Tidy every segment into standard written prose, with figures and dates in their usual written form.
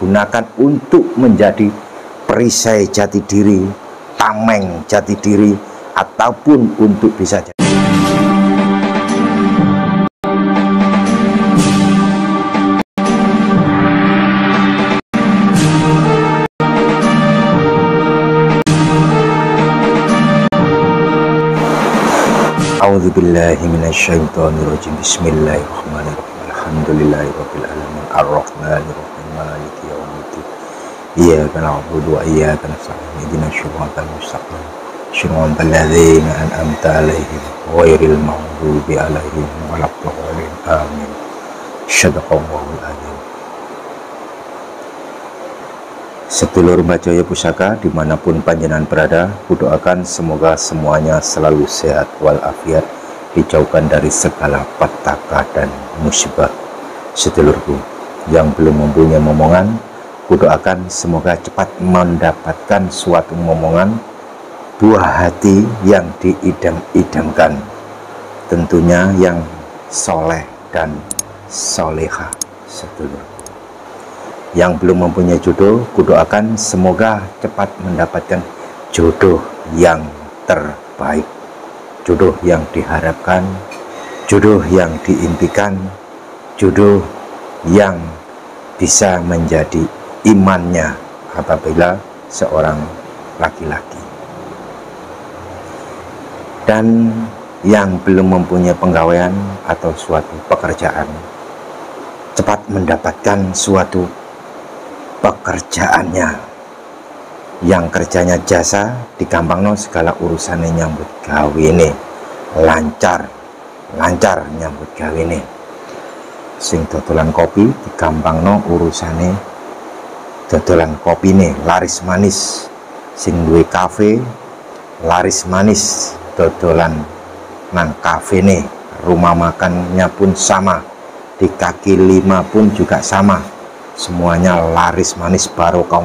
gunakan untuk menjadi perisai jati diri, tameng jati diri, ataupun untuk bisa jadi A'udzubillahi minasyaitonirrajim. Bismillahirrahmanirrahim. Alhamdulillahirabbil alamin. Arrahmanirrahim. Maliki yaumiddin. Iyyaka na'budu wa iyyaka nasta'in. Ihdinas shiratal mustaqim. Shiratal ladzina an'amta 'alaihim ghairil maghdubi 'alaihim waladdallin. Amin. Shadaqallahul adzim. Sedulur Bajaya Pusaka dimanapun panjenengan berada, kudoakan semoga semuanya selalu sehat walafiat, dijauhkan dari segala petaka dan musibah. Sedulurku yang belum mempunyai momongan, kudoakan semoga cepat mendapatkan suatu momongan, buah hati yang diidam-idamkan, tentunya yang soleh dan soleha. Sedulur yang belum mempunyai jodoh, kudoakan semoga cepat mendapatkan jodoh yang terbaik, jodoh yang diharapkan, jodoh yang diimpikan, jodoh yang bisa menjadi imannya apabila seorang laki-laki. Dan yang belum mempunyai penggawaian atau suatu pekerjaan, cepat mendapatkan suatu pekerjaannya yang kerjanya jasa, digampangno segala urusannya nyambut gawe ini lancar nyambut gawe ini. Sing dodolan kopi digampangno urusane dodolan kopi ini laris manis. Sing duwe kafe laris manis dodolan nang kafe ini. Rumah makannya pun sama, di kaki lima pun juga sama, semuanya laris manis. Barokah,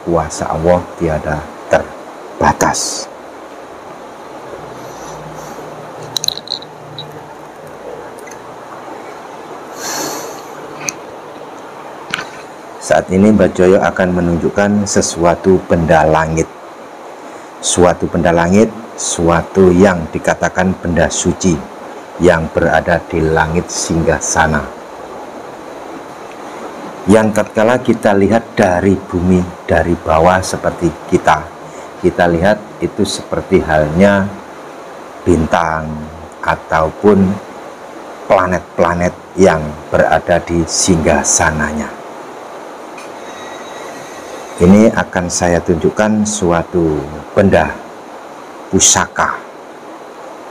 kuasa Allah tiada terbatas. Saat ini Mbak Joyo akan menunjukkan sesuatu benda langit, suatu yang dikatakan benda suci yang berada di langit singgasana, yang tatkala kita lihat dari bumi, dari bawah seperti kita lihat itu seperti halnya bintang ataupun planet-planet yang berada di singgasananya. Ini akan saya tunjukkan suatu benda pusaka.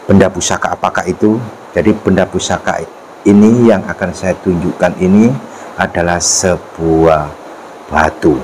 Benda pusaka apakah itu? Jadi benda pusaka ini yang akan saya tunjukkan ini adalah sebuah batu.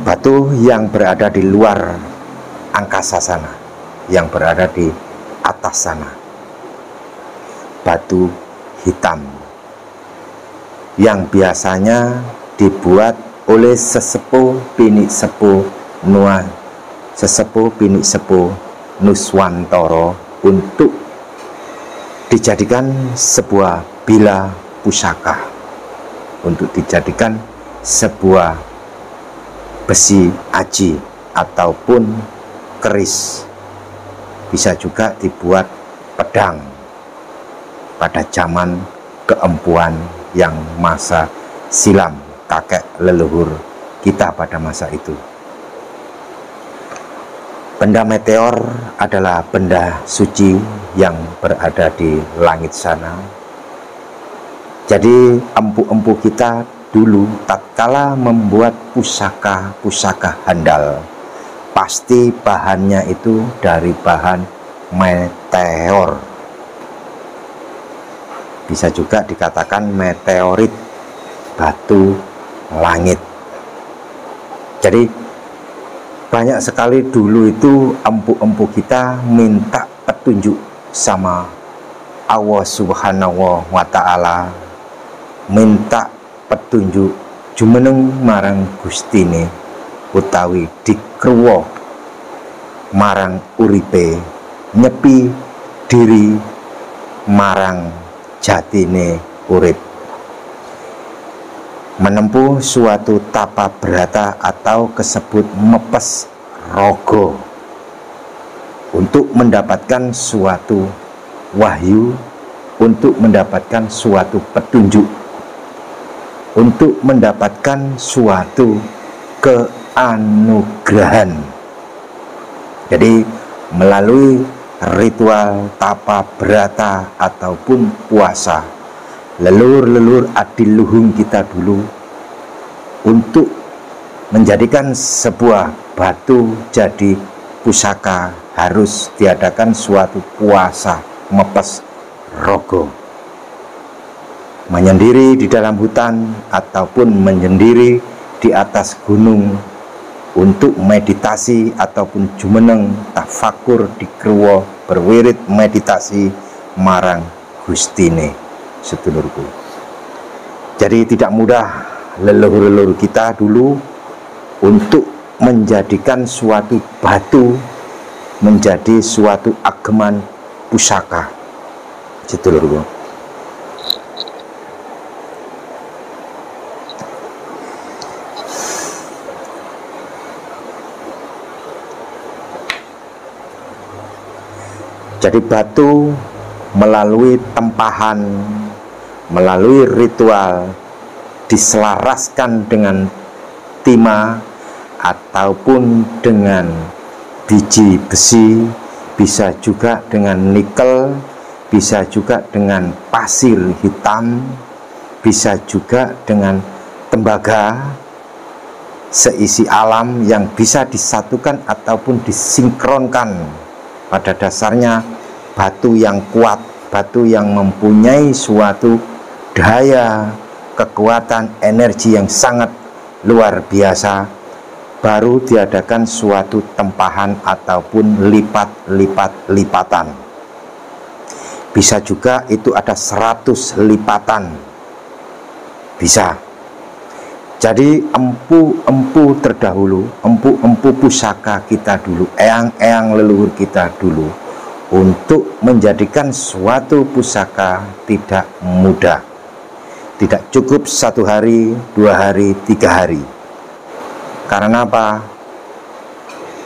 Batu yang berada di luar angkasa sana, yang berada di atas sana. Batu hitam yang biasanya dibuat oleh sesepuh bini sepuh Nuswantara untuk dijadikan sebuah bila pusaka, untuk dijadikan sebuah besi aji ataupun keris. Bisa juga dibuat pedang pada zaman keempuan yang masa silam, kakek leluhur kita pada masa itu. Benda meteor adalah benda suci yang berada di langit sana. Jadi empu-empu kita dulu tatkala membuat pusaka handal, pasti bahannya itu dari bahan meteor. Bisa juga dikatakan meteorit, batu langit. Jadi banyak sekali dulu itu empu-empu kita minta petunjuk sama Allah Subhanahu wa Ta'ala, minta petunjuk jumeneng marang Gustine utawi dikruwa marang uripe, nyepi diri marang jatine urip, menempuh suatu tapa brata atau kesebut mepes rogo untuk mendapatkan suatu wahyu, untuk mendapatkan suatu petunjuk, untuk mendapatkan suatu keanugerahan. Jadi melalui ritual tapa brata ataupun puasa, leluhur-leluhur adiluhung kita dulu untuk menjadikan sebuah batu jadi pusaka harus diadakan suatu puasa mepes rogo, menyendiri di dalam hutan ataupun menyendiri di atas gunung untuk meditasi ataupun jumeneng tafakur di kruwo berwirid meditasi marang Gustine. Sedulurku, jadi tidak mudah leluhur-leluhur kita dulu untuk menjadikan suatu batu menjadi suatu ageman pusaka. Sedulurku, jadi batu melalui tempahan, melalui ritual diselaraskan dengan timah ataupun dengan biji besi, bisa juga dengan nikel, bisa juga dengan pasir hitam, bisa juga dengan tembaga, seisi alam yang bisa disatukan ataupun disinkronkan. Pada dasarnya batu yang kuat, batu yang mempunyai suatu daya, kekuatan, energi yang sangat luar biasa, baru diadakan suatu tempahan ataupun lipat-lipatan. Bisa juga itu ada 100 lipatan, bisa. Jadi empu-empu terdahulu, empu-empu pusaka kita dulu, eyang-eyang leluhur kita dulu, untuk menjadikan suatu pusaka tidak mudah. Tidak cukup 1 hari, 2 hari, 3 hari. Karena apa?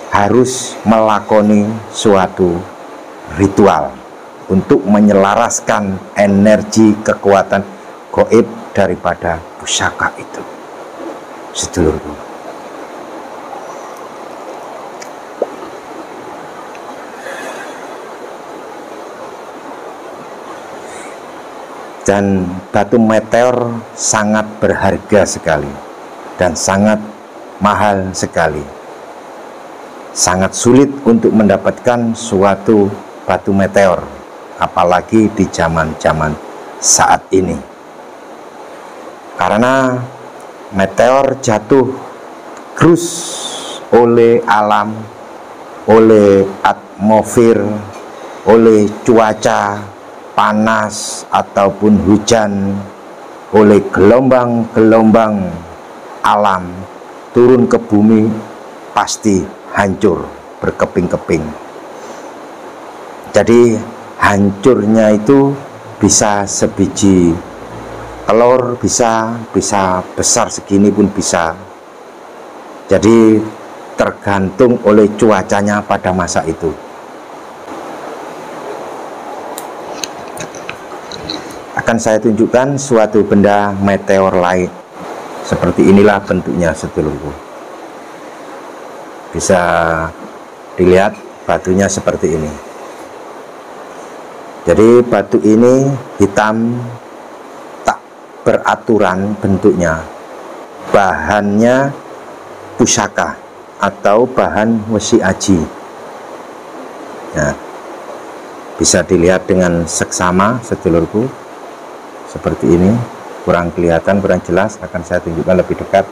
Harus melakoni suatu ritual untuk menyelaraskan energi kekuatan gaib daripada pusaka itu. Sedulurku, dan batu meteor sangat berharga sekali dan sangat mahal sekali. Sangat sulit untuk mendapatkan suatu batu meteor, apalagi di zaman-zaman saat ini, karena meteor jatuh terus oleh alam, oleh atmosfer, oleh cuaca panas ataupun hujan, oleh gelombang-gelombang alam turun ke bumi, pasti hancur berkeping-keping. Jadi hancurnya itu bisa sebiji telur, bisa besar segini pun bisa. Jadi tergantung oleh cuacanya pada masa itu. Akan saya tunjukkan suatu benda meteor lain. Seperti inilah bentuknya, sedulurku. Bisa dilihat batunya seperti ini. Jadi batu ini hitam, beraturan bentuknya, bahannya pusaka atau bahan wesi aji. Nah, bisa dilihat dengan seksama, sedulurku, seperti ini. Kurang kelihatan, kurang jelas, akan saya tunjukkan lebih dekat.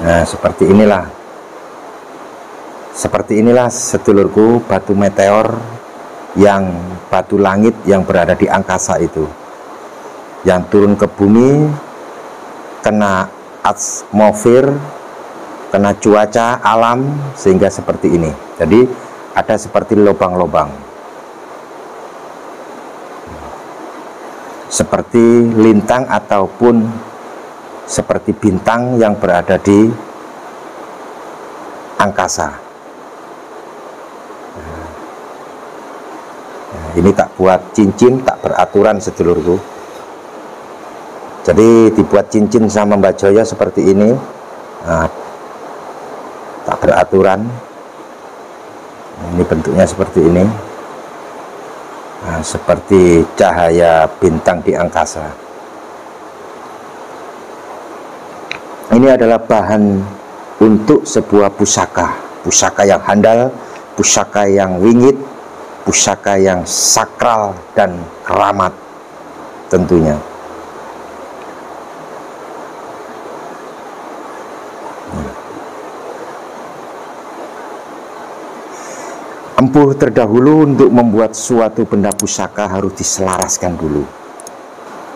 Nah, seperti inilah sedulurku batu meteor, yang batu langit yang berada di angkasa itu, yang turun ke bumi, kena atmosfer, kena cuaca alam sehingga seperti ini. Jadi ada seperti lubang-lubang, seperti lintang ataupun seperti bintang yang berada di angkasa. Ini tak buat cincin, tak beraturan sedulurku. Jadi dibuat cincin sama Mbak Joyo seperti ini, tak beraturan. Ini bentuknya seperti ini, seperti cahaya bintang di angkasa. Ini adalah bahan untuk sebuah pusaka yang handal, pusaka yang wingit, pusaka yang sakral dan keramat tentunya. Empuh terdahulu untuk membuat suatu benda pusaka harus diselaraskan dulu.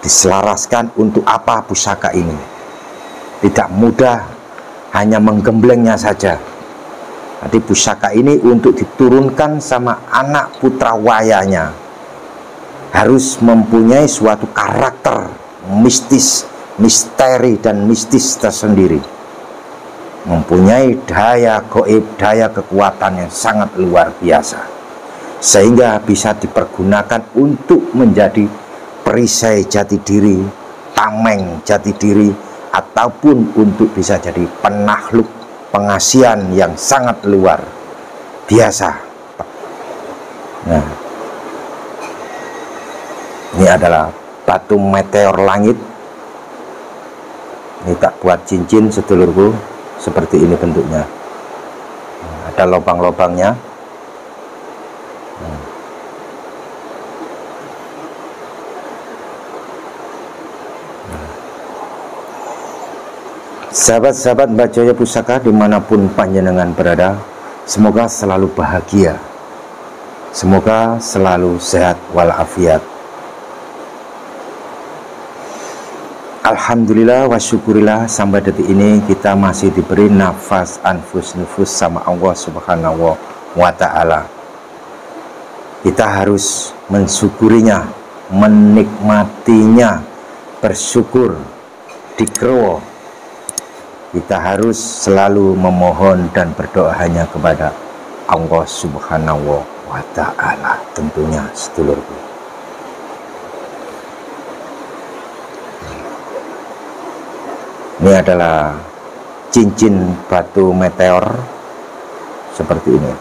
Diselaraskan untuk apa pusaka ini? Tidak mudah hanya menggemblengnya saja. Jadi pusaka ini untuk diturunkan sama anak putra wayanya harus mempunyai suatu karakter mistis, misteri dan mistis tersendiri. Mempunyai daya gaib, daya kekuatan yang sangat luar biasa. Sehingga bisa dipergunakan untuk menjadi perisai jati diri, tameng jati diri, ataupun untuk bisa jadi penakluk pengasihan yang sangat luar biasa. Nah, ini adalah batu meteor langit. Ini tak buat cincin sedulurku, seperti ini bentuknya. Ada lubang-lubangnya. Sahabat-sahabat Mbak Joyo Pusaka dimanapun panjenengan berada, semoga selalu bahagia, semoga selalu sehat walafiat. Alhamdulillah wa syukurillah, sampai detik ini kita masih diberi nafas nufus sama Allah Subhanahu wa ta'ala. Kita harus mensyukurinya, menikmatinya, bersyukur, dikro. Kita harus selalu memohon dan berdoa hanya kepada Allah Subhanahu wa ta'ala tentunya sedulurku. Ini adalah cincin batu meteor seperti ini.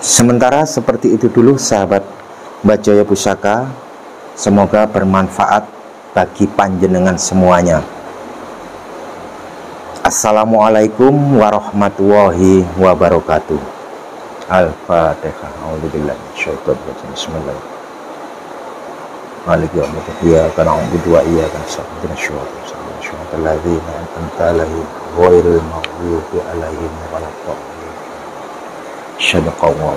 Sementara seperti itu dulu sahabat Mbak Joyo Pusaka, semoga bermanfaat bagi panjenengan semuanya. Assalamualaikum warahmatullahi wabarakatuh. Al-Fatihah. A'udzubillahi minasyaitonir rajim. Bismillahirrahmanirrahim. Maliki yaumiddin. Iyyaka na'budu wa iyyaka nasta'in. Ihdinas siratal ladzina an'amta 'alaihim ghairil maghdubi 'alaihim waladdallin. Shadaqallahu.